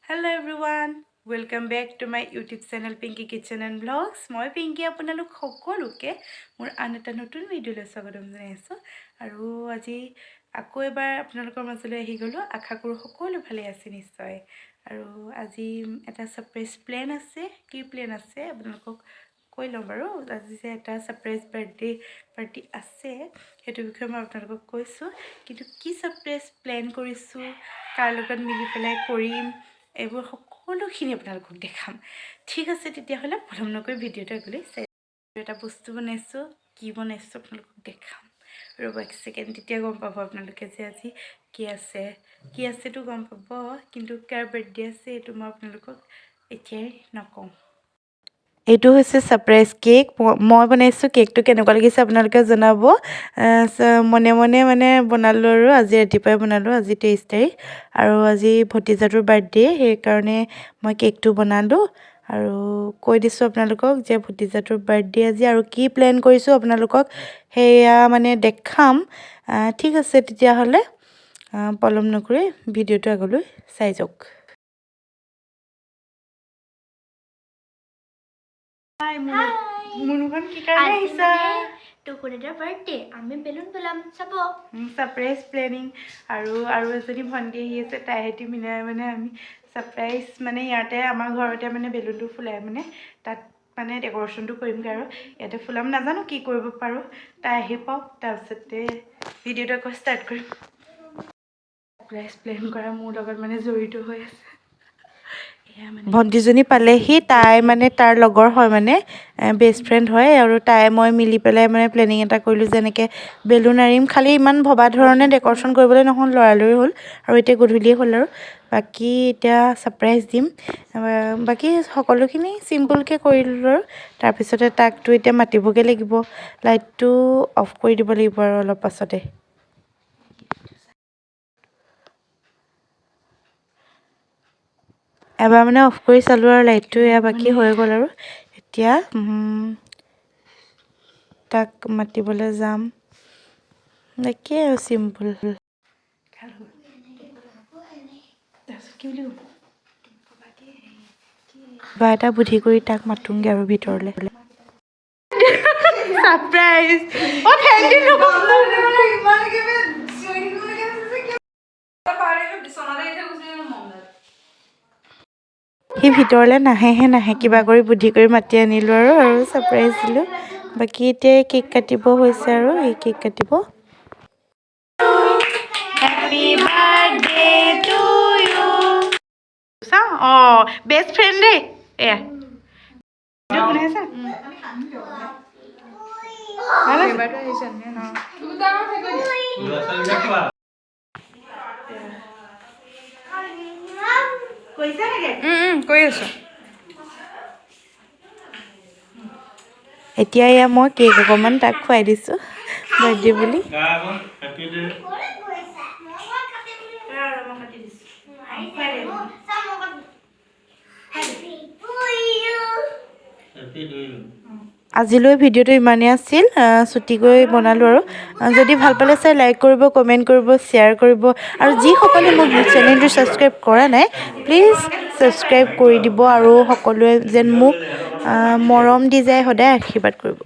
Hello everyone, welcome back to my YouTube channel Pinky Kitchen and Vlogs. মই পিংকি আপোনালোক সকলোকে মোৰ আন এটা নতুন ভিডিঅ'লৈ স্বাগতম জনাইছোঁ আৰু আজি আকৌ এবাৰ আপোনালোকৰ মাজলৈ আহি গ'লো। আশা কৰোঁ সকলো ভালে আছে নিশ্চয়। আৰু আজি এটা সাৰপ্ৰাইজ প্ল্যান আছে। কি প্ল্যান আছে আপোনালোকক কৈ লওঁ বাৰু। আজি যে এটা সাৰপ্ৰাইজ বাৰ্থডে পাৰ্টি আছে সেইটো বিষয়ে মই আপোনালোকক কৈছোঁ, কিন্তু কি সাৰপ্ৰাইজ প্ল্যান কৰিছোঁ, কাৰ লগত মিলি পেলাই কৰিম, এইবোৰ সকলোখিনি আপোনালোকক দেখাম। ঠিক আছে, তেতিয়াহ'লে প্ৰথম নকৈ ভিডিঅ'টো গ'লে চাই এটা বস্তু বনাইছোঁ। কি বনাইছোঁ আপোনালোকক দেখাম। ৰ'ব এক ছেকেণ্ড, তেতিয়া গম পাব আপোনালোকে যে আজি কি আছেতো গম পাব, কিন্তু কাৰ বাৰ্থডে আছে এইটো মই আপোনালোকক এতিয়াই নকওঁ। এইটো হৈছে সাৰপ্ৰাইজ কেক। মই বনাইছোঁ। কেকটো কেনেকুৱা লাগিছে আপোনালোকে জনাব। মনে মনে মানে বনালোঁ আৰু আজি ৰাতিপুৱাই বনালোঁ। আজি 23 তাৰিখ আৰু আজি ভতিজাটোৰ বাৰ্থডে, সেইকাৰণে মই কেকটো বনালোঁ আৰু কৈ দিছোঁ আপোনালোকক যে ভতিজাটোৰ বাৰ্থডে আজি আৰু কি প্লেন কৰিছোঁ আপোনালোকক সেয়া মানে দেখাম। ঠিক আছে, তেতিয়াহ'লে পলম নকৰি ভিডিঅ'টো আগলৈ চাই যাওক। মুনুখন কি কাৰণে আহিছা? টুকুৰেটাৰ বাৰ্থডে, আমি বেলুন ফুলাম চাব। সাৰপ্ৰাইজ প্লেনিং আৰু এজনী ভণ্টি আহি আছে, তাইহেঁতি মিলাই মানে আমি সাৰপ্ৰাইজ মানে ইয়াতে আমাৰ ঘৰতে মানে বেলুনটো ফুলাই মানে তাত মানে ডেক'ৰেশ্যনটো কৰিমগৈ আৰু ইয়াতে ফুলাম। নাজানো কি কৰিব পাৰোঁ, তাই আহি পাওক তাৰপিছতে ভিডিঅ'টো আকৌ ষ্টাৰ্ট কৰিম। সাৰপ্ৰাইজ প্লেন কৰা মোৰ লগত মানে জড়িত হৈ আছে। ভণ্টিজনী পালেহি, তাই মানে তাৰ লগৰ হয়, মানে বেষ্ট ফ্ৰেণ্ড হয় আৰু তাই মই মিলি পেলাই মানে প্লেনিং এটা কৰিলোঁ যে এনেকৈ বেলুন আৰিম। খালি ইমান ভবা ধৰণে ডেক'ৰেশ্যন কৰিবলৈ নহ'ল, লৰালৰি হ'ল আৰু এতিয়া গধূলিয়ে হ'ল আৰু বাকী এতিয়া ছাৰপ্ৰাইজ দিম। বাকী সকলোখিনি চিম্পুলকৈ কৰিলোঁ আৰু তাৰপিছতে তাকতো এতিয়া মাতিবগৈ লাগিব। লাইটটো অফ কৰি দিব লাগিব আৰু অলপ পাছতে। এবাৰ মানে অফ কৰি চালোঁ আৰু লাইটটো এয়া বাকী হৈ গ'ল আৰু এতিয়া তাক মাতিবলৈ যাম। একেই আৰু চিম্পুল। কিবা এটা বুদ্ধি কৰি তাক মাতোংগে আৰু ভিতৰলৈ। সাৰপ্ৰাইজ সি ভিতৰলৈ নাহে, কিবা কৰি বুদ্ধি কৰি মাতি আনিলোঁ আৰু ছাৰপ্ৰাইজ দিলোঁ। বাকী এতিয়া কেক কাটিব হৈছে আৰু এই কেক কাটিব। Happy birthday to you. চাওঁ, অঁ বেষ্ট ফ্ৰেণ্ড দেই এয়া। কৰি আছোঁ। এতিয়া এয়া মই কেক অকণমান তাক খুৱাই দিছোঁ বাৰ্থডে বুলি। আজিলৈ ভিডিঅ'টো ইমানেই আছিল, ছুটিকৈ বনালোঁ আৰু যদি ভাল পালে চাই লাইক কৰিব, কমেণ্ট কৰিব, শ্বেয়াৰ কৰিব আৰু যিসকলে মোক চেনেলটো ছাবস্ক্ৰাইব কৰা নাই প্লিজ ছাবস্ক্ৰাইব কৰি দিব আৰু সকলোৱে যেন মোক মৰম দি যায়, সদায় আশীৰ্বাদ কৰিব।